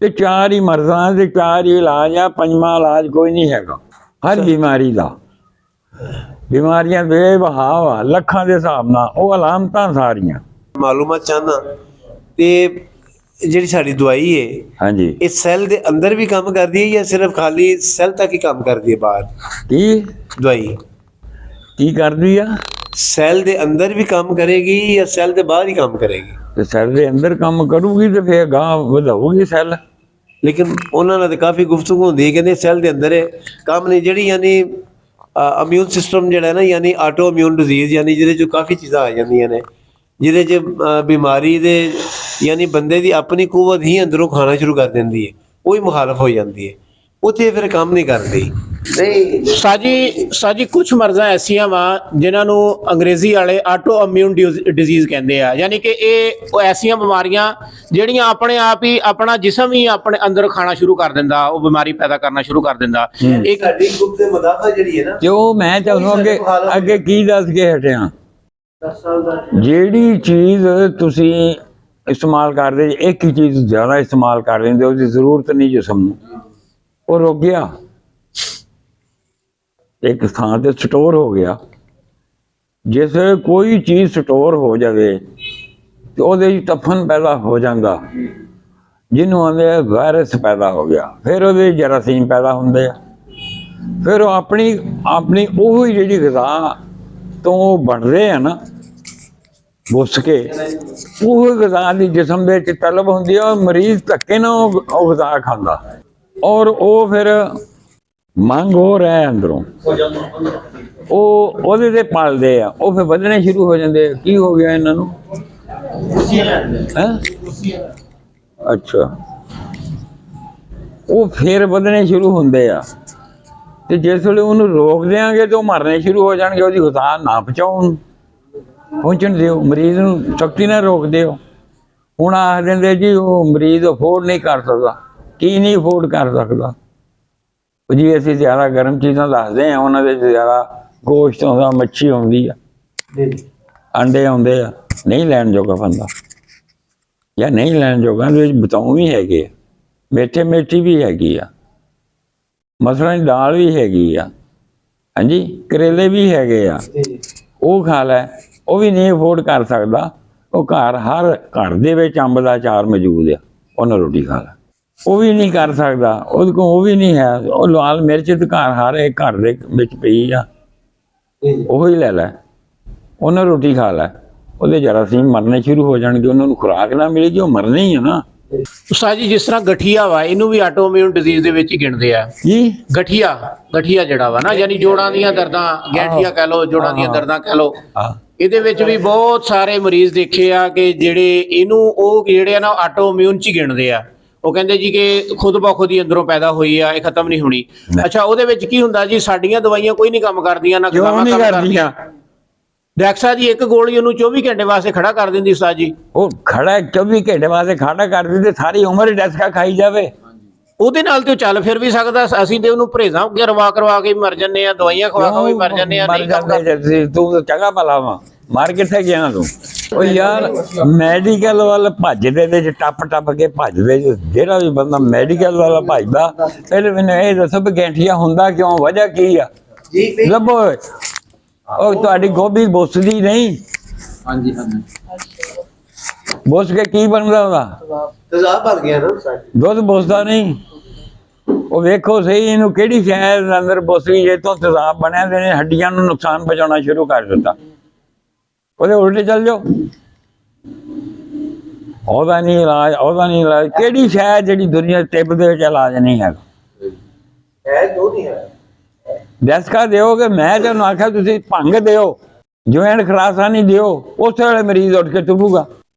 ਤੇ 4 ਹੀ ਮਰਜ਼ਾਂ ਤੇ 4 ਹੀ इलाज आ, 5वां इलाज कोई नहीं हैगा हर बीमारी का। बीमारियां बेबहाव आ लखां दे हिसाब नाल, ਉਹ अलामतां सारियां मालूमात चाहना ते ਜਿਹੜੀ ਸਾਡੀ ਦਵਾਈ ਹੈ ਹਾਂਜੀ ਇਹ ਸੈੱਲ ਦੇ ਅੰਦਰ ਵੀ ਕੰਮ ਕਰਦੀ ਹੈ ਜਾਂ ਸਿਰਫ ਖਾਲੀ ਸੈੱਲ ਤੱਕ ਹੀ ਕੰਮ ਕਰਦੀ ਹੈ? ਬਾਹਰ ਕੀ ਦਵਾਈ ਕੀ ਕਰਦੀ ਆ? ਸੈੱਲ ਦੇ ਅੰਦਰ ਵੀ ਕੰਮ ਕਰੇਗੀ ਜਾਂ ਸੈੱਲ ਦੇ ਬਾਹਰ ਹੀ ਕੰਮ ਕਰੇਗੀ? ਤੇ ਸੈੱਲ ਦੇ ਅੰਦਰ ਕੰਮ ਕਰੂਗੀ ਤੇ ਫਿਰ ਗਾਂ ਵਧਾਊਗੀ ਸੈੱਲ। ਲੇਕਿਨ ਉਹਨਾਂ ਨਾਲ ਤਾਂ ਕਾਫੀ ਗੁਫ਼ਤਗੂ ਹੁੰਦੀ ਹੈ, ਕਹਿੰਦੇ ਸੈੱਲ ਦੇ ਅੰਦਰ ਹੈ ਕੰਮ ਨਹੀਂ, ਜਿਹੜੀ ਯਾਨੀ ਇਮਿਊਨ ਸਿਸਟਮ ਜਿਹੜਾ ਨਾ ਯਾਨੀ ਆਟੋ ਇਮਿਊਨ ਡਿਜ਼ੀਜ਼ ਯਾਨੀ ਜਿਹਦੇ 'ਚ ਕਾਫੀ ਚੀਜ਼ਾਂ ਆ ਜਾਂਦੀਆਂ ਨੇ, ਜਿਹਦੇ 'ਚ ਬਿਮਾਰੀ ਦੇ ਯਾਨੀ ਬੰਦੇ ਦੀ ਆਪਣੀ ਕੂਵਤ ਹੀ ਅੰਦਰੋਂ ਖਾਣਾ ਸ਼ੁਰੂ ਕਰ ਦਿੰਦੀ ਹੈ, ਉਹ ਹੀ ਮੁਖਾਲਫ ਹੋ ਜਾਂਦੀ ਹੈ, ਉੱਥੇ ਫਿਰ ਕੰਮ ਨਹੀਂ ਕਰਦੀ। ਨਹੀਂ ਸਾਜੀ ਕੁਝ ਮਰਜ਼ਾਂ ਐਸੀਆਂ ਵਾ ਜਿਨ੍ਹਾਂ ਨੂੰ ਅੰਗਰੇਜ਼ੀ ਵਾਲੇ ਆਟੋ ਇਮਿਊਨ ਡਿਜ਼ੀਜ਼ ਕਹਿੰਦੇ ਆ, ਯਾਨੀ ਕਿ ਇਹ ਉਹ ਐਸੀਆਂ ਬਿਮਾਰੀਆਂ ਜਿਹੜੀਆਂ ਆਪਣੇ ਆਪ ਹੀ ਆਪਣਾ ਜਿਸਮ ਹੀ ਆਪਣੇ ਅੰਦਰ ਖਾਣਾ ਸ਼ੁਰੂ ਕਰ ਦਿੰਦਾ, ਉਹ ਬਿਮਾਰੀ ਪੈਦਾ ਕਰਨਾ ਸ਼ੁਰੂ ਕਰ ਦਿੰਦਾ। ਇੱਕ ਸਾਡੀ ਗੁੱਪ ਦੇ ਮੁਦਾਫਾ ਜਿਹੜੀ ਹੈ ਨਾ, ਤੇ ਉਹ ਮੈਂ ਤੁਹਾਨੂੰ ਅੱਗੇ ਕੀ ਦੱਸ ਕੇ ਹਟਿਆ, ਜਿਹੜੀ ਚੀਜ਼ ਤੁਸੀਂ ਇਸਤੇਮਾਲ ਕਰਦੇ ਇੱਕ ਹੀ ਚੀਜ਼ ਜ਼ਿਆਦਾ ਇਸਤੇਮਾਲ ਕਰ ਲੈਂਦੇ, ਉਹਦੀ ਜ਼ਰੂਰਤ ਨਹੀਂ ਜਿਸਮ ਨੂੰ, ਉਹ ਰੁਕ ਗਿਆ, ਇੱਕ ਥਾਂ ਤੇ ਸਟੋਰ ਹੋ ਗਿਆ। ਜਿਸ ਕੋਈ ਚੀਜ਼ ਸਟੋਰ ਹੋ ਜਾਵੇ ਤੇ ਉਹਦੇ ਵਿੱਚ ਤਫਨ ਪੈਦਾ ਹੋ ਜਾਂਦਾ, ਜਿਹਨੂੰ ਆਂਦੇ ਵਾਇਰਸ ਪੈਦਾ ਹੋ ਗਿਆ, ਫਿਰ ਉਹਦੇ ਜਰਾਸੀਮ ਪੈਦਾ ਹੁੰਦੇ ਆ, ਫਿਰ ਉਹ ਆਪਣੀ ਉਹੀ ਜਿਹੜੀ ਗ਼ਜ਼ਾ ਤੋਂ ਬਣਦੇ ਆ ਨਾ ਬੁੱਸ ਕੇ, ਉਹ ਗ਼ਜ਼ਾ ਦੀ ਜਿਸਮ ਦੇ ਵਿੱਚ ਤਲਬ ਹੁੰਦੀ ਆ, ਮਰੀਜ਼ ਧੱਕੇ ਨਾਲ ਉਹ ਗ਼ਜ਼ਾ ਖਾਂਦਾ ਔਰ ਉਹ ਫਿਰ ਮੰਗ ਹੋ ਰਿਹਾ ਅੰਦਰੋਂ, ਉਹ ਉਹਦੇ ਤੇ ਪਲਦੇ ਆ, ਉਹ ਫਿਰ ਵਧਣੇ ਸ਼ੁਰੂ ਹੋ ਜਾਂਦੇ। ਕੀ ਹੋ ਗਿਆ ਇਹਨਾਂ ਨੂੰ? ਅੱਛਾ, ਉਹ ਫਿਰ ਵਧਣੇ ਸ਼ੁਰੂ ਹੁੰਦੇ ਆ, ਤੇ ਜਿਸ ਵੇਲੇ ਉਹਨੂੰ ਰੋਕ ਦਿਆਂਗੇ ਤੇ ਉਹ ਮਰਨੇ ਸ਼ੁਰੂ ਹੋ ਜਾਣਗੇ। ਉਹਦੀ ਗ਼ਜ਼ਾ ਨਾ ਪਹੁੰਚਣ ਦਿਓ, ਮਰੀਜ਼ ਨੂੰ ਸਖਤੀ ਨਾਲ ਰੋਕ ਦਿਓ। ਹੁਣ ਆਖ ਦਿੰਦੇ ਜੀ ਉਹ ਮਰੀਜ਼ ਅਫੋਰਡ ਨਹੀਂ ਕਰ ਸਕਦਾ। ਕੀ ਨਹੀਂ ਅਫੋਰਡ ਕਰ ਸਕਦਾ? ਜੀ ਅਸੀਂ ਜ਼ਿਆਦਾ ਗਰਮ ਚੀਜ਼ਾਂ ਦੱਸਦੇ ਹਾਂ, ਉਹਨਾਂ ਦੇ ਜ਼ਿਆਦਾ ਗੋਸ਼ਤ ਆਉਂਦਾ, ਮੱਛੀ ਆਉਂਦੀ ਆ, ਅੰਡੇ ਆਉਂਦੇ ਆ, ਨਹੀਂ ਲੈਣ ਜੋਗਾ ਬੰਦਾ ਜਾਂ ਨਹੀਂ ਲੈਣ ਜੋਗਾ। ਉਹਦੇ ਵਿੱਚ ਬਤਾਊ ਵੀ ਹੈਗੇ ਆ, ਮੇਥੀ ਵੀ ਹੈਗੀ ਆ, ਮਸਰਾਂ ਦੀ ਦਾਲ ਵੀ ਹੈਗੀ ਆ, ਹਾਂਜੀ, ਕਰੇਲੇ ਵੀ ਹੈਗੇ ਆ, ਉਹ ਖਾ ਲੈ। ਉਹ ਵੀ ਨਹੀਂ ਅਫੋਰਡ ਕਰ ਸਕਦਾ, ਉਹ ਹਰ ਘਰ ਦੇ ਵਿੱਚ ਅੰਬ ਦਾ ਅਚਾਰ ਮੌਜੂਦ ਆ, ਉਹਨਾਂ ਰੋਟੀ ਖਾ ਲੈ। ਉਹ ਵੀ ਨਹੀਂ ਕਰ ਸਕਦਾ, ਉਹਦੇ ਕੋਲ ਉਹ ਵੀ ਨਹੀਂ ਹੈ। ਉਹ ਲਾਲ ਮਿਰਚ ਤੇ ਹਰ ਇੱਕ ਘਰ ਦੇ ਵਿੱਚ ਪਈ ਆ, ਉਹ ਹੀ ਲੈ ਲੈ, ਉਹਨਾਂ ਰੋਟੀ ਖਾ ਲੈ। ਉਹਦੇ ਜਰਾਸੀਮ ਮਰਨੇ ਸ਼ੁਰੂ ਹੋ ਜਾਣਗੇ, ਉਹਨਾਂ ਨੂੰ ਖੁਰਾਕ ਨਾ ਮਿਲੇਗੀ, ਉਹ ਮਰਨੇ ਹੀ ਆ ਨਾ। ਉਸਤਾਦ ਜੀ, ਜਿਸ ਤਰ੍ਹਾਂ ਗਠੀਆ ਵਾ, ਇਹਨੂੰ ਵੀ ਆਟੋ ਇਮਿਊਨ ਡਿਜ਼ੀਜ਼ ਦੇ ਵਿੱਚ ਹੀ ਗਿਣਦੇ ਆ ਜੀ। ਗਠੀਆ ਜਿਹੜਾ ਵਾ ਨਾ, ਯਾਨੀ ਜੋੜਾਂ ਦੀਆਂ ਦਰਦਾਂ, ਗੈਠੀਆ ਕਹਿ ਲਓ, ਜੋੜਾਂ ਦੀਆਂ ਦਰਦਾਂ ਕਹਿ ਲਓ, ਇਹਦੇ ਵਿੱਚ ਵੀ ਬਹੁਤ ਸਾਰੇ ਮਰੀਜ਼ ਦੇਖੇ ਆ ਕਿ ਜਿਹੜੇ ਇਹਨੂੰ ਉਹ ਜਿਹੜੇ ਆ ਨਾ ਆਟੋ ਇਮਿਊਨ ਚ ਹੀ ਗਿਣਦੇ ਆ। ਉਹ ਕਹਿੰਦੇ ਜੀ ਕਿ ਖੁਦ ਬ ਖੁਦ ਹੀ ਅੰਦਰੋਂ ਪੈਦਾ ਹੋਈ ਆ, ਇਹ ਖਤਮ ਨਹੀਂ ਹੋਣੀ। ਅੱਛਾ, ਉਹਦੇ ਵਿੱਚ ਕੀ ਹੁੰਦਾ ਜੀ, ਸਾਡੀਆਂ ਦਵਾਈਆਂ ਕੋਈ ਨਹੀਂ ਕੰਮ ਕਰਦੀਆਂ, ਨਾ ਕੰਮ ਕਰਦੀਆਂ। ਡੈਕਸਾ ਜੀ ਇੱਕ ਗੋਲੀ ਉਹਨੂੰ 24 ਘੰਟੇ ਵਾਸਤੇ ਖੜਾ ਕਰ ਦਿੰਦੀ ਉਸਤਾਦ ਜੀ। ਉਹ ਖੜਾ 24 ਘੰਟੇ ਵਾਸਤੇ ਖੜਾ ਕਰ ਦਿੰਦੇ, ਸਾਰੀ ਉਮਰ ਡੈਸਕਾ ਖਾਈ ਜਾਵੇ, ਉਹਦੇ ਨਾਲ ਤੇ ਉਹ ਚੱਲ ਫਿਰ ਵੀ ਸਕਦਾ। ਅਸੀਂ ਤੇ ਉਹਨੂੰ ਪਰਹੇਜ਼ਾਂ ਕਰਵਾ ਕੇ ਮਰ ਜੰਨੇ ਆ, ਦਵਾਈਆਂ ਖਵਾ ਵੀ ਮਰ ਜੰਨੇ ਆ। ਤੂੰ ਚੰਗਾ ਭਲਾ ਵਾ, ਮਰ ਕਿੱਥੇ ਗਿਆ ਤੂੰ? ਉਹ ਯਾਰ ਮੈਡੀਕਲ ਵੱਲ ਭੱਜਦੇ ਤੇ ਟੱਪ ਕੇ ਭੱਜਦੇ, ਜਿਹੜਾ ਵੀ ਬੰਦਾ ਮੈਡੀਕਲ ਵਾਲਾ ਭੱਜਦਾ, ਪਹਿਲੇ ਮੈਨੂੰ ਇਹ ਦੱਸੋ ਵੀ ਗੈਂਠੀਆ ਹੁੰਦਾ ਕਿਉਂ, ਵਜ੍ਹਾ ਕੀ ਆ? ਲੱਭੋ। ਉਹ ਤੁਹਾਡੀ ਗੋਭੀ ਬੁੱਸਦੀ ਨਹੀਂ? ਹਾਂਜੀ, ਬੁੱਸ ਕੇ ਕੀ ਬਣਦਾ ਉਹਦਾ? ਤੇਜ਼ਾਬ ਬਣ ਗਿਆ ਨਾ, ਦੁੱਧ ਬੁੱਸਦਾ ਨਹੀਂ। ਉਹ ਵੇਖੋ ਸਹੀ, ਇਹਨੂੰ ਕਿਹੜੀ ਸ਼ਾਇਦ ਅੰਦਰ ਬੁੱਸ ਗਈ, ਜੇ ਤੋਂ ਤੇਜ਼ਾਬ ਬਣਿਆ ਤੇ ਇਹਨੇ ਹੱਡੀਆਂ ਨੂੰ ਨੁਕਸਾਨ ਪਹੁੰਚਾਉਣਾ ਸ਼ੁਰੂ ਕਰ ਦਿੱਤਾ। ਉਹਦੇ ਉਲਟੇ ਚੱਲ ਜਾਓ, ਉਹਦਾ ਨਹੀਂ ਇਲਾਜ। ਕਿਹੜੀ ਸ਼ਾਇਦ ਜਿਹੜੀ ਦੁਨੀਆ ਤਿੱਬ ਦੇ ਵਿੱਚ ਇਲਾਜ ਨਹੀਂ ਹੈਗਾ? ਜੋ ਨਹੀਂ ਹੈ ਦਸਕਾ ਦਿਓਗੇ। ਮੈਂ ਤੁਹਾਨੂੰ ਆਖਿਆ ਤੁਸੀਂ ਭੰਗ ਦਿਓ, ਜੁਆਇੰਟ ਖਰਾਸਾ ਨਹੀਂ ਦਿਓ, ਉਸ ਵੇਲੇ ਮਰੀਜ਼ ਉੱਠ ਕੇ ਤੁਰੂਗਾ।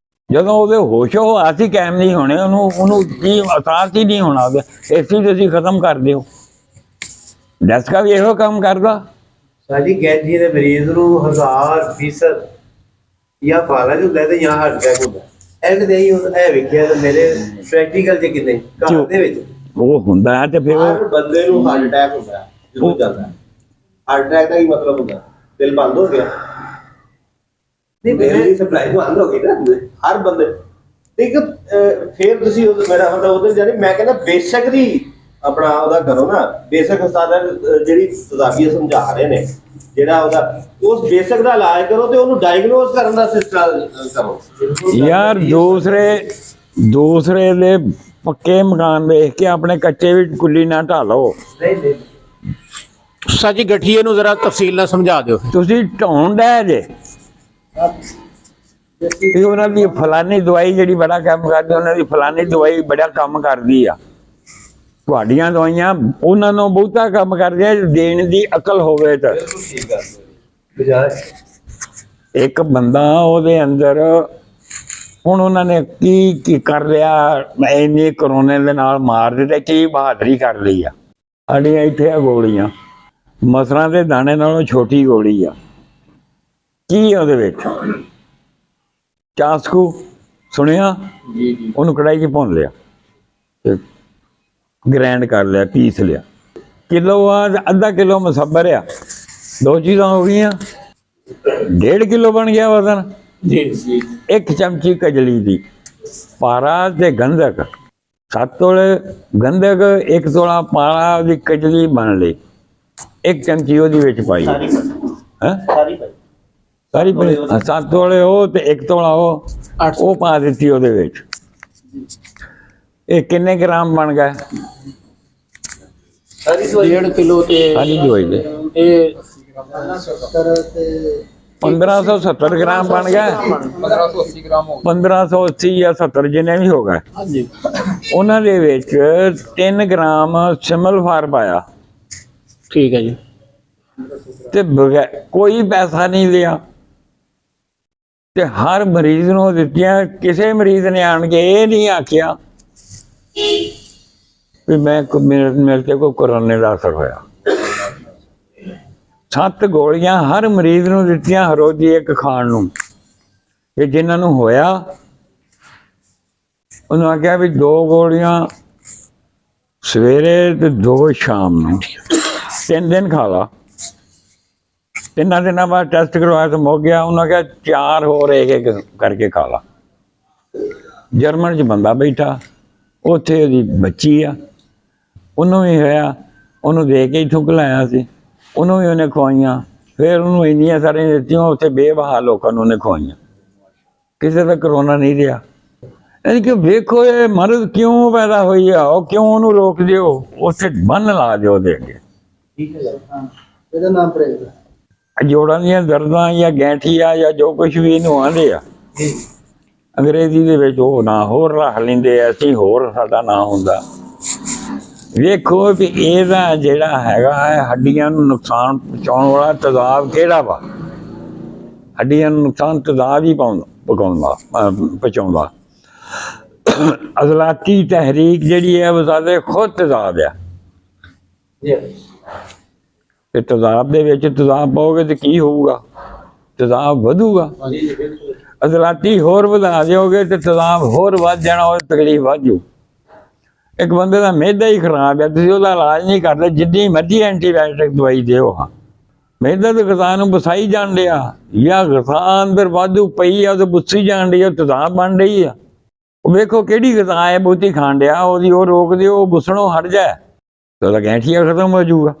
ਜਦੋਂ ਉਹਦੇ ਹੋਸ਼ੋ ਹਾਸੀ ਕਾਇਮ ਨਹੀਂ ਹੋਣੇ, ਉਹਨੂੰ ਕੀ ਅਹਿਸਾਸ ਹੀ ਨਹੀਂ ਹੋਣਾ, ਉਹਦੇ ਇਸ ਚੀਜ਼ ਤੁਸੀਂ ਖਤਮ ਕਰ ਦਿਓ। ਦਸਕਾ ਵੀ ਇਹੋ ਕੰਮ ਕਰਦਾ। ਸਾਡੀ ਗੈਂਠੀ ਦੇ ਮਰੀਜ਼ ਨੂੰ 1000% ਜਾਂ ਫਾਲਜ ਹੁੰਦਾ ਤੇ ਜਾਂ ਹਾਰਟ ਅਟੈਕ ਹੁੰਦਾ। ਐਂਡ ਦੇ ਹੀ ਇਹ ਵੇਖਿਆ ਤੇ ਮੇਰੇ ਪ੍ਰੈਕਟੀਕਲ ਚ ਕਿਤੇ ਘਰ ਦੇ ਵਿੱਚ ਉਹ ਹੁੰਦਾ ਹੈ, ਤੇ ਫਿਰ ਹਰ ਬੰਦੇ ਨੂੰ ਹਾਰਟ ਅਟੈਕ ਹੁੰਦਾ ਜਦੋਂ ਚੱਲਦਾ। ਹਾਰਟ ਅਟੈਕ ਦਾ ਕੀ ਮਤਲਬ ਹੁੰਦਾ? ਦਿਲ ਬੰਦ ਹੋ ਗਿਆ, ਨਹੀਂ ਦਿਲ ਦੀ ਸਪਲਾਈ ਬੰਦ ਹੋ ਗਈ ਨਾ ਹਰ ਬੰਦੇ। ਇੱਕ ਫਿਰ ਤੁਸੀਂ ਮੇਰਾ ਮਤਲਬ ਉਧਰ ਜਾਨੀ ਮੈਂ ਕਹਿੰਦਾ ਬੇਸਿਕ ਦੀ ਆਪਣਾ ਉਹਦਾ ਕਰੋ ਨਾ, ਬੇਸਿਕ ਉਸਤਾਦ ਜਿਹੜੀ ਤਦਾਬੀਰ ਸਮਝਾ ਰਹੇ ਨੇ, ਜਿਹੜਾ ਉਹਦਾ ਉਸ ਬੇਸਿਕ ਦਾ ਇਲਾਜ ਕਰੋ ਤੇ ਉਹਨੂੰ ਡਾਇਗਨੋਸ ਕਰਨ ਦਾ ਸਿਸਟਮ ਕਰੋ ਯਾਰ। ਦੂਸਰੇ ਦੇ ਪੱਕੇ ਮਕਾਨ ਵੇਖ ਕੇ ਆਪਣੇ ਕੱਚੇ ਵੀ ਕੁੱਲੀ ਨਾ ਢਾਲੋ। ਨਹੀਂ ਸਾਜੀ ਗਠੀਏ ਨੂੰ ਜ਼ਰਾ ਤਫਸੀਲ ਨਾਲ ਸਮਝਾ ਦਿਓ। ਤੁਸੀਂ ਢਾਉਣ ਡੈ ਜੇ ਕਿ ਉਹਨਾਂ ਦੀ ਫਲਾਨੀ ਦਵਾਈ ਜਿਹੜੀ ਬੜਾ ਕੰਮ ਕਰਦੀ, ਉਹਨਾਂ ਦੀ ਫਲਾਨੀ ਦਵਾਈ ਬੜਾ ਕੰਮ ਕਰਦੀ ਆ। ਤੁਹਾਡੀਆਂ ਦਵਾਈਆਂ ਉਹਨਾਂ ਨੂੰ ਬਹੁਤਾ ਕੰਮ ਕਰਦੀਆਂ, ਦੇਣ ਦੀ ਅਕਲ ਹੋਵੇ ਤਾਂ। ਠੀਕ ਆ ਬਜਾਏ ਇੱਕ ਬੰਦਾ ਉਹਦੇ ਅੰਦਰ ਹੁਣ ਉਹਨਾਂ ਨੇ ਕੀ ਕਰ ਲਿਆ, ਇੰਨੇ ਕਰੋਨੇ ਦੇ ਨਾਲ ਮਾਰ ਦਿੱਤੇ, ਕੀ ਬਹਾਦਰੀ ਕਰ ਲਈ ਆ। ਸਾਡੀਆਂ ਇੱਥੇ ਆ ਗੋਲੀਆਂ, ਮਸਰਾਂ ਦੇ ਦਾਣੇ ਨਾਲੋਂ ਛੋਟੀ ਗੋਲੀ ਆ। ਕੀ ਉਹਦੇ ਵਿੱਚ ਚਾਸਕੂ ਸੁਣਿਆ, ਉਹਨੂੰ ਕੜਾਈ 'ਚ ਭੁੰਨ ਲਿਆ ਤੇ ਗ੍ਰੈਂਡ ਕਰ ਲਿਆ, ਪੀਸ ਲਿਆ। ਕਿਲੋ ਆ, ਅੱਧਾ ਕਿਲੋ ਮਸੱਬਰ ਆ, 2 ਚੀਜ਼ਾਂ ਹੋ ਗਈਆਂ, 1.5 ਕਿਲੋ ਬਣ ਗਿਆ ਵਜ਼ਨ। ਜੀ। 1 ਚਮਚੀ ਕਜਲੀ ਦੀ ਪਾਰਾ ਤੇ ਗੰਧਕ, 7 ਤੋਲੇ ਗੰਧਕ, 1 ਤੋਲਾ ਪਾਰਾ ਦੀ ਕਜਲੀ ਬਣ ਲਈ। 1 ਚਮਚੀ ਉਹਦੇ ਵਿੱਚ ਪਾਈ ਹੈ, ਸਾਰੀ ਪਾਈ 7 ਤੋਲੇ ਉਹ ਤੇ 1 ਤੋਲਾ ਉਹ ਪਾ ਦਿੱਤੀ ਉਹਦੇ ਵਿੱਚ। ਇਹ ਕਿੰਨੇ ਗ੍ਰਾਮ ਬਣ ਗਏ? 1.5 ਕਿਲੋ ਤੇ ਸਾਰੀ ਦਵਾਈ ਦੇ ਇਹ 1570 ਗ੍ਰਾਮ ਬਣ ਗਏ। 1580 ਗ੍ਰਾਮ ਹੋ 1580 ਜਾਂ 70 ਜਿੰਨੇ ਵੀ ਹੋ ਗਏ। ਹਾਂਜੀ। ਉਹਨਾਂ ਦੇ ਵਿੱਚ 3 ਗ੍ਰਾਮ ਸਿਮਲਫਾਰ ਪਾਇਆ ਠੀਕ ਹੈ ਜੀ। ਤੇ ਕੋਈ ਪੈਸਾ ਨਹੀਂ ਲਿਆ ਤੇ ਹਰ ਮਰੀਜ਼ ਨੂੰ ਦਿੱਤੀਆਂ। ਕਿਸੇ ਮਰੀਜ਼ ਨੇ ਆਣ ਕੇ ਇਹ ਨਹੀਂ ਆਖਿਆ ਵੀ ਮੇਰੇ ਤੇ ਕੋਈ ਕਰੋਨੇ ਦਾ ਅਸਰ ਹੋਇਆ। 7 ਗੋਲੀਆਂ ਹਰ ਮਰੀਜ਼ ਨੂੰ ਦਿੱਤੀਆਂ ਰੋਜ਼ੀ, 1 ਖਾਣ ਨੂੰ। ਤੇ ਜਿਨ੍ਹਾਂ ਨੂੰ ਹੋਇਆ ਉਹਨੂੰ ਆਖਿਆ ਵੀ 2 ਗੋਲੀਆਂ ਸਵੇਰੇ ਤੇ 2 ਸ਼ਾਮ ਨੂੰ, 3 ਦਿਨ ਖਾ ਲਾ। 3 ਦਿਨਾਂ ਬਾਅਦ ਟੈਸਟ ਕਰਵਾਇਆ ਤਾਂ ਮੁੱਕ ਗਿਆ। ਉਹਨਾਂ ਕਿਹਾ 4 ਹੋਰ ਇੱਕ ਕਰਕੇ ਖਾ ਲਾ। ਜਰਮਨ 'ਚ ਬੰਦਾ ਬੈਠਾ, ਉੱਥੇ ਉਹਦੀ ਬੱਚੀ ਆ, ਉਹਨੂੰ ਵੀ ਹੋਇਆ, ਉਹਨੂੰ ਦੇ ਕੇ ਇੱਥੋਂ ਘਲਾਇਆ ਸੀ, ਉਹਨੂੰ ਵੀ ਉਹਨੇ ਖਵਾਈਆਂ। ਫਿਰ ਉਹਨੂੰ ਇੰਨੀਆਂ ਸਾਰੀਆਂ ਦਿੱਤੀਆਂ, ਉੱਥੇ ਬੇਬਹਾ ਲੋਕਾਂ ਨੂੰ ਉਹਨੇ ਖਵਾਈਆਂ। ਕਿਸੇ ਦਾ ਕਰੋਨਾ ਨਹੀਂ ਰਿਹਾ। ਯਾਨੀ ਕਿ ਵੇਖੋ ਇਹ ਮਰਜ਼ ਕਿਉਂ ਪੈਦਾ ਹੋਈ ਆ, ਉਹ ਕਿਉਂ ਉਹਨੂੰ ਰੋਕ ਦਿਓ, ਉੱਥੇ ਬੰਨ ਲਾ ਦਿਓ ਉਹਦੇ ਅੱਗੇ। ਇਹਦਾ ਨਾਮ ਪਰੇਗਾ ਜੋੜਾਂ ਦੀਆਂ ਦਰਦਾਂ ਜਾਂ ਗੈਂਠੀਆਂ ਜਾਂ ਜੋ ਕੁਝ ਵੀ ਇਹਨੂੰ ਆਂਦੇ ਆ, ਅੰਗਰੇਜ਼ੀ ਦੇ ਵਿੱਚ ਉਹ ਨਾਂ ਹੋਰ ਰੱਖ ਲੈਂਦੇ ਆ, ਅਸੀਂ ਹੋਰ ਸਾਡਾ ਨਾਂ ਹੁੰਦਾ। ਵੇਖੋ ਵੀ ਇਹਦਾ ਜਿਹੜਾ ਹੈਗਾ ਹੈ ਹੱਡੀਆਂ ਨੂੰ ਨੁਕਸਾਨ ਪਹੁੰਚਾਉਣ ਵਾਲਾ ਤੇਜ਼ਾਬ ਕਿਹੜਾ ਵਾ? ਹੱਡੀਆਂ ਨੂੰ ਨੁਕਸਾਨ ਤੇਜ਼ਾਬ ਹੀ ਪਹੁੰਚਾਉਂਦਾ। ਅਜ਼ਲਾਤੀ ਤਹਿਰੀਕ ਜਿਹੜੀ ਹੈ ਵਜ਼ਾਦੇ ਖੁਦ ਤੇਜ਼ਾਬ ਆ। ਤੇ ਤੇਜ਼ਾਬ ਦੇ ਵਿੱਚ ਤੇਜ਼ਾਬ ਪਾਓਗੇ ਤੇ ਕੀ ਹੋਊਗਾ? ਤੇਜ਼ਾਬ ਵਧੂਗਾ। ਅਜ਼ਲਾਤੀ ਹੋਰ ਵਧਾ ਦਿਓਗੇ ਤੇ ਤੇਜ਼ਾਬ ਹੋਰ ਵੱਧ ਜਾਣਾ, ਉਹ ਤਕਲੀਫ ਵੱਧ ਜੂ। ਇੱਕ ਬੰਦੇ ਦਾ ਮਿਹਦਾ ਹੀ ਖਰਾਬ ਹੈ, ਤੁਸੀਂ ਉਹਦਾ ਇਲਾਜ ਨਹੀਂ ਕਰਦੇ, ਜਿੰਨੀ ਮਰਜ਼ੀ ਐਂਟੀਬਾਇਓਟਿਕ ਦਵਾਈ ਦਿਓ। ਮਿਹਦਾ ਤਾਂ ਗਜ਼ਾ ਨੂੰ ਬਸਾਈ ਜਾਣ ਡਿਆ, ਜਾਂ ਗਜ਼ਾ ਅੰਦਰ ਵਾਧੂ ਪਈ ਆ ਉਹ ਬੁੱਸੀ ਜਾਣ ਡਈ, ਉਹ ਤੇਜ਼ਾਬ ਬਣ ਰਹੀ ਆ। ਉਹ ਵੇਖੋ ਕਿਹੜੀ ਗਜ਼ਾ ਹੈ ਬਹੁਤੀ ਖਾਣ ਡਿਆ, ਉਹਦੀ ਉਹ ਰੋਕ ਦਿਓ, ਉਹ ਬੁੱਸਣੋਂ ਹਟ ਜਾਏ ਤਾਂ ਉਹਦਾ ਗੈਂਠੀਆ ਖਤਮ ਹੋ ਜਾਊਗਾ।